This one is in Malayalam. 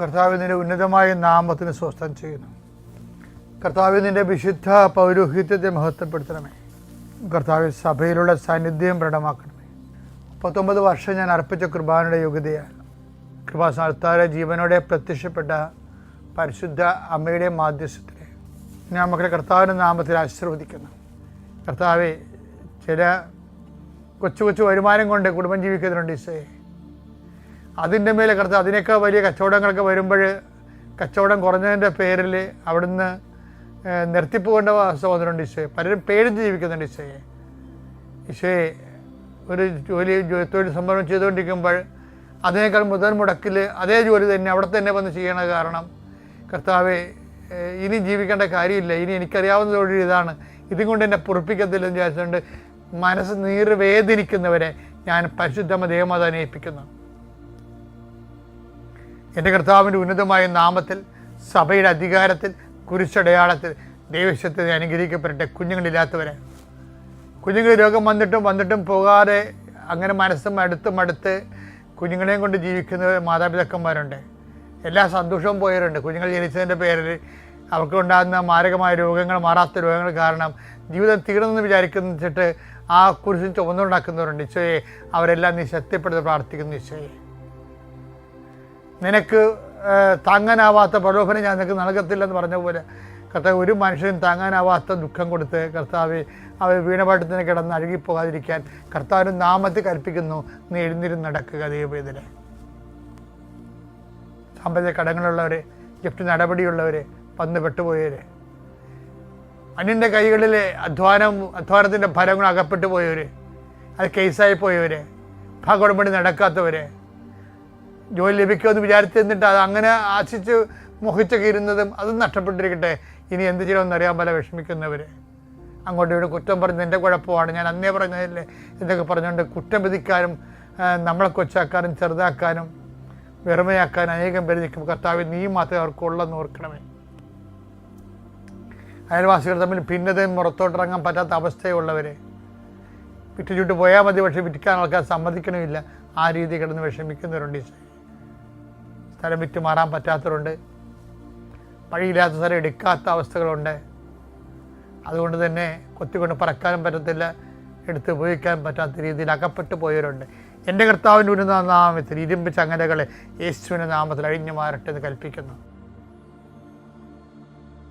കർത്താവ് നിൻ്റെ ഉന്നതമായ നാമത്തിന് സ്വസ്ഥം ചെയ്യുന്നു. കർത്താവ് നിൻ്റെ വിശുദ്ധ പൗരോഹിത്യത്തെ മഹത്വപ്പെടുത്തണമേ. കർത്താവ് സഭയിലുള്ള സാന്നിധ്യം പ്രകടമാക്കണമേ. 39 വർഷം ഞാൻ അർപ്പിച്ച കൃപാനയുടെ യോഗ്യതയാണ്. കൃപാസ്ഥാനത്താരെ ജീവനോടെ പ്രത്യക്ഷപ്പെട്ട പരിശുദ്ധ അമ്മയുടെ മാധ്യസ്ഥത്തിലെ ഞാൻ മക്കളെ കർത്താവിൻ്റെ നാമത്തിൽ ആശീർവദിക്കുന്നു. കർത്താവെ, ചില കൊച്ചു വരുമാനം കൊണ്ട് കുടുംബം ജീവിക്കുന്നുണ്ട് ഈശോയെ. അതിൻ്റെ മേലെ കർത്താവ് അതിനേക്കാൾ വലിയ കച്ചവടങ്ങളൊക്കെ വരുമ്പോൾ കച്ചവടം കുറഞ്ഞതിൻ്റെ പേരിൽ അവിടുന്ന് നിർത്തിപ്പോകേണ്ട അവസ്ഥ വന്നിട്ടുണ്ട് ഈശോയെ. പലരും പേടിച്ച് ജീവിക്കുന്നുണ്ട് ഈശോയെ. ഈശോയെ, ഒരു തൊഴിൽ സംരംഭം ചെയ്തുകൊണ്ടിരിക്കുമ്പോൾ അതിനേക്കാൾ മുതൽ അതേ ജോലി തന്നെ അവിടെ തന്നെ വന്ന് ചെയ്യണ കാരണം കർത്താവെ, ഇനി ജീവിക്കേണ്ട കാര്യമില്ല, ഇനി എനിക്കറിയാവുന്ന തൊഴിൽ ഇതാണ്, ഇതും കൊണ്ട് എന്നെ പൊറുപ്പിക്കത്തില്ലെന്ന് വിചാരിച്ചുകൊണ്ട് മനസ്സ് നീറ് വേദനിക്കുന്നവരെ ഞാൻ പരിശുദ്ധമ ദേവമാതാവിനെ ഏൽപ്പിക്കുന്നു. എൻ്റെ കർത്താവിൻ്റെ ഉന്നതമായ നാമത്തിൽ സഭയുടെ അധികാരത്തിൽ കുരിശടയാളത്തിൽ ദൈവശക്തി അനുഗ്രഹിക്കപ്പെടട്ടെ. കുഞ്ഞുങ്ങളില്ലാത്തവരെ, കുഞ്ഞുങ്ങൾ രോഗം വന്നിട്ടും പോകാതെ അങ്ങനെ മനസ്സും അടുത്ത് കുഞ്ഞുങ്ങളെയും കൊണ്ട് ജീവിക്കുന്ന മാതാപിതാക്കന്മാരുണ്ട്. എല്ലാ സന്തോഷവും പോയവരുണ്ട്. കുഞ്ഞുങ്ങൾ ജനിച്ചതിൻ്റെ പേരിൽ അവർക്കുണ്ടാകുന്ന മാരകമായ രോഗങ്ങൾ, മാറാത്ത രോഗങ്ങൾ കാരണം ജീവിതം തീർന്നെന്ന് വിചാരിച്ചിട്ട് ആ കുരിശും ചുമന്നുണ്ടാക്കുന്നവരുണ്ട്. ഈശോയെ, അവരെല്ലാം നീ ശക്തിപ്പെടുത്തി പ്രാർത്ഥിക്കുന്നു. ഈശോയെ, നിനക്ക് താങ്ങാനാവാത്ത പ്രലോഭനം ഞാൻ നിനക്ക് നൽകത്തില്ലെന്ന് പറഞ്ഞ പോലെ കർത്താവ്, ഒരു മനുഷ്യനും താങ്ങാനാവാത്ത ദുഃഖം കൊടുത്ത് കർത്താവ് അവർ വീണപാട്ടത്തിന് കിടന്ന് അഴുകിപ്പോകാതിരിക്കാൻ കർത്താവിൻ്റെ നാമത്തിൽ കൽപ്പിക്കുന്നു. നീ എഴുന്നിരുന്ന് നടക്കുക. ദൈവവേദന സാമ്പത്തിക കടങ്ങളുള്ളവർ, ജപ്തി നടപടിയുള്ളവർ, വന്ന് പെട്ടുപോയവർ, അന്യൻ്റെ കൈകളിലെ അധ്വാനത്തിൻ്റെ ഫലങ്ങൾ അകപ്പെട്ടു പോയവർ, അത് കേസായി പോയവർ, ഭാഗോടമ്പടി നടക്കാത്തവർ, ജോലി ലഭിക്കുമെന്ന് വിചാരിച്ചിരുന്നിട്ട് അത് അങ്ങനെ ആശിച്ച് മോഹിച്ചൊക്കെ ഇരുന്നതും അതും നഷ്ടപ്പെട്ടിരിക്കട്ടെ. ഇനി എന്ത് ചെയ്യണമെന്ന് അറിയാൻ പല വിഷമിക്കുന്നവർ, അങ്ങോട്ടും ഇവിടെ കുറ്റം പറഞ്ഞ് എൻ്റെ കുഴപ്പമാണ്, ഞാൻ അന്നേ പറഞ്ഞതല്ലേ ഇതൊക്കെ പറഞ്ഞുകൊണ്ട് കുറ്റം വിധിക്കാനും നമ്മളെ കൊച്ചാക്കാനും ചെറുതാക്കാനും വെറുമയാക്കാനും അനേകം പേര് നിൽക്കും. കർത്താവ്, നീ മാത്രമേ അവർക്കുള്ളെന്ന് ഓർക്കണമേ. അയൽവാസികൾ തമ്മിൽ ഭിന്നതയും പുറത്തോട്ടിറങ്ങാൻ പറ്റാത്ത അവസ്ഥയുള്ളവർ, വിറ്റുചുട്ട് പോയാൽ മതി, പക്ഷേ വിൽക്കാൻ ആൾക്കാർ സമ്മതിക്കണമില്ല. ആ രീതി കിടന്ന് വിഷമിക്കുന്നവരുണ്ട്. സ്ഥലം വിറ്റ് മാറാൻ പറ്റാത്തവരുണ്ട്. വഴിയില്ലാത്ത സ്ഥലം എടുക്കാത്ത അവസ്ഥകളുണ്ട്. അതുകൊണ്ട് തന്നെ കൊത്തിക്കൊണ്ട് പറക്കാനും പറ്റത്തില്ല, എടുത്ത് ഉപയോഗിക്കാൻ പറ്റാത്ത രീതിയിൽ അകപ്പെട്ടു പോയവരുണ്ട്. എൻ്റെ കർത്താവിൻ്റെ ഉന്നത നാമത്തിൽ ഇരുമ്പ് ചങ്ങലകളെ യേശുവിൻ്റെ നാമത്തിൽ അഴിഞ്ഞു മാറട്ടെ എന്ന് കൽപ്പിക്കുന്നു.